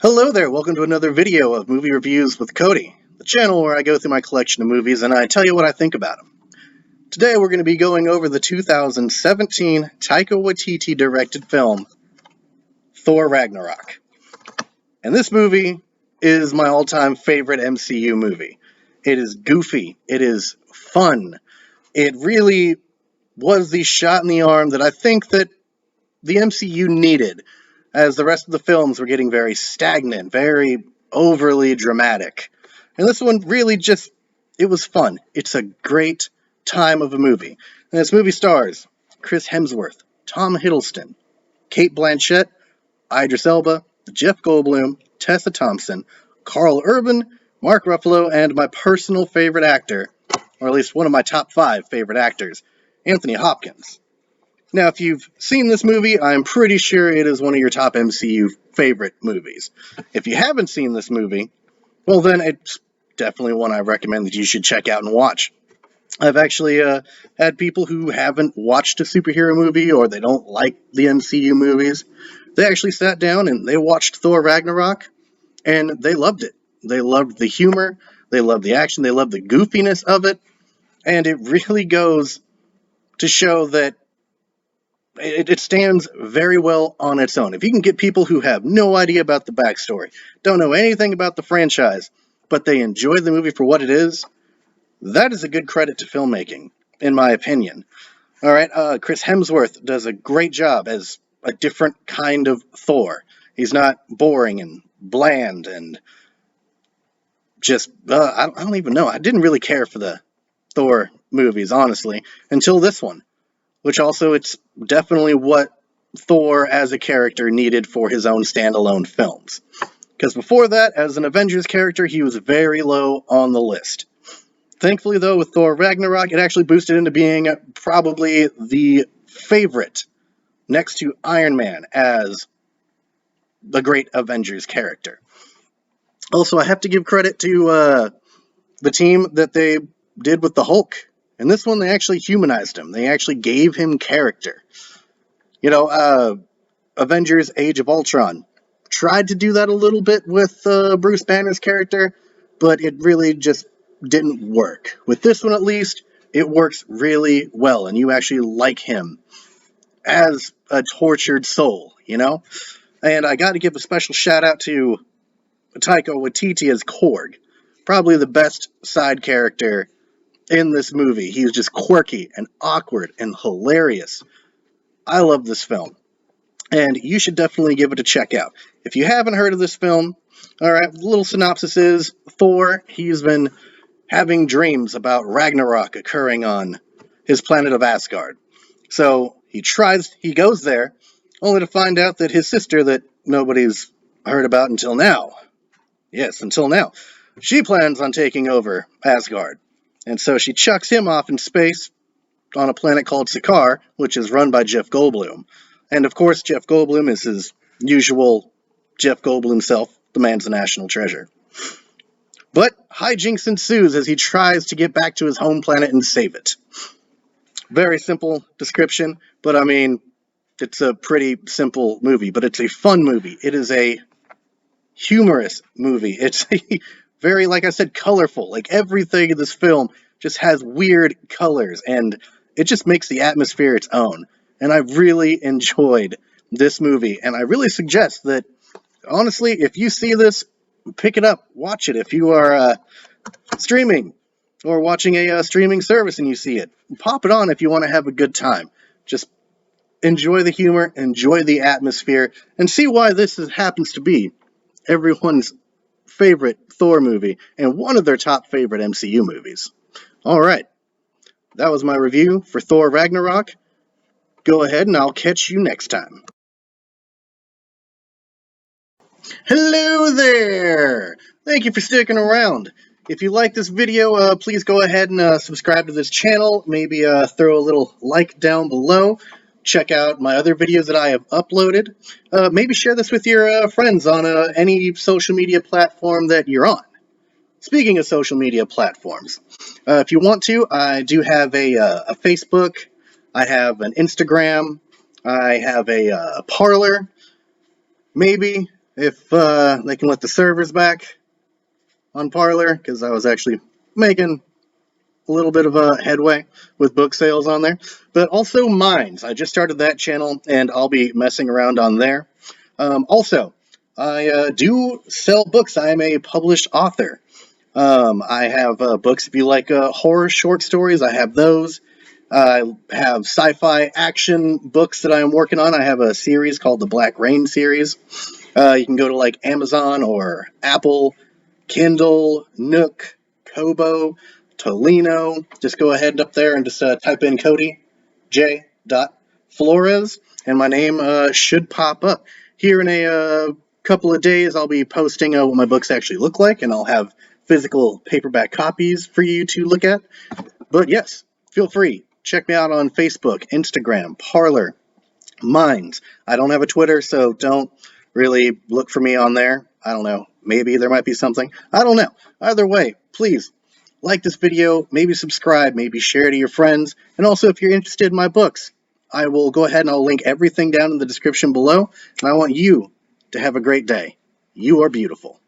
Hello there, welcome to another video of Movie Reviews with Cody, the channel where I go through my collection of movies and I tell you what I think about them. Today we're going to be going over the 2017 Taika Waititi directed film, Thor Ragnarok. And this movie is my all-time favorite MCU movie. It is goofy, it is fun, it really was the shot in the arm that I think that the MCU needed, as the rest of the films were getting very stagnant, very overly dramatic. And this one really just, it was fun. It's a great time of a movie. And this movie stars Chris Hemsworth, Tom Hiddleston, Cate Blanchett, Idris Elba, Jeff Goldblum, Tessa Thompson, Karl Urban, Mark Ruffalo, and my personal favorite actor, or at least one of my top 5 favorite actors, Anthony Hopkins. Now, if you've seen this movie, I'm pretty sure it is one of your top MCU favorite movies. If you haven't seen this movie, well then it's definitely one I recommend that you should check out and watch. I've actually had people who haven't watched a superhero movie or they don't like the MCU movies. They actually sat down and they watched Thor Ragnarok and they loved it. They loved the humor, they loved the action, they loved the goofiness of it, and it really goes to show that it stands very well on its own. If you can get people who have no idea about the backstory, don't know anything about the franchise, but they enjoy the movie for what it is, that is a good credit to filmmaking, in my opinion. Alright, Chris Hemsworth does a great job as a different kind of Thor. He's not boring and bland and just, I don't even know. I didn't really care for the Thor movies, honestly, until this one. Which also, it's definitely what Thor as a character needed for his own standalone films. Because before that, as an Avengers character, he was very low on the list. Thankfully, though, with Thor Ragnarok, it actually boosted into being probably the favorite, next to Iron Man, as the great Avengers character. Also, I have to give credit to the team that they did with the Hulk. In this one, they actually humanized him. They actually gave him character. You know, Avengers Age of Ultron tried to do that a little bit with Bruce Banner's character, but it really just didn't work. With this one, at least, it works really well, and you actually like him as a tortured soul, you know? And I got to give a special shout out to Taika Waititi as Korg. Probably the best side character in this movie. He's just quirky and awkward and hilarious. I love this film, and you should definitely give it a check out. If you haven't heard of this film, alright, the little synopsis is Thor, he's been having dreams about Ragnarok occurring on his planet of Asgard. So he goes there, only to find out that his sister that nobody's heard about until now, yes, until now, she plans on taking over Asgard. And so she chucks him off in space on a planet called Sakaar, which is run by Jeff Goldblum. And of course, Jeff Goldblum is his usual Jeff Goldblum self. The man's a national treasure. But hijinks ensues as he tries to get back to his home planet and save it. Very simple description, but I mean, it's a pretty simple movie, but it's a fun movie. It is a humorous movie. It's a very, like I said, colorful. Like, everything in this film just has weird colors, and it just makes the atmosphere its own. And I really enjoyed this movie, and I really suggest that, honestly, if you see this, pick it up, watch it. If you are streaming or watching a streaming service and you see it, pop it on if you want to have a good time. Just enjoy the humor, enjoy the atmosphere, and see why this happens to be everyone's favorite Thor movie and one of their top favorite MCU movies. Alright, that was my review for Thor Ragnarok. Go ahead and I'll catch you next time. Hello there! Thank you for sticking around. If you like this video, please go ahead and subscribe to this channel. Maybe throw a little like down below. Check out my other videos that I have uploaded. Maybe share this with your friends on any social media platform that you're on. Speaking of social media platforms, if you want to, I do have a Facebook, I have an Instagram, I have a Parler, maybe if they can let the servers back on Parlor, because I was actually making a little bit of a headway with book sales on there. But also Minds. I just started that channel, and I'll be messing around on there. Also, I do sell books. I am a published author. I have books if you like horror short stories. I have those. I have sci-fi action books that I am working on. I have a series called the Black Rain series. You can go to like Amazon or Apple, Kindle, Nook, Kobo, Tolino. Just go ahead up there and just type in Cody J. Flores, and my name should pop up. Here in a couple of days, I'll be posting what my books actually look like, and I'll have physical paperback copies for you to look at. But yes, feel free. Check me out on Facebook, Instagram, Parlor, Minds. I don't have a Twitter, so don't really look for me on there. I don't know. Maybe there might be something. I don't know. Either way, please like this video, maybe subscribe, maybe share it to your friends. And also, if you're interested in my books, I will go ahead and I'll link everything down in the description below. And I want you to have a great day. You are beautiful.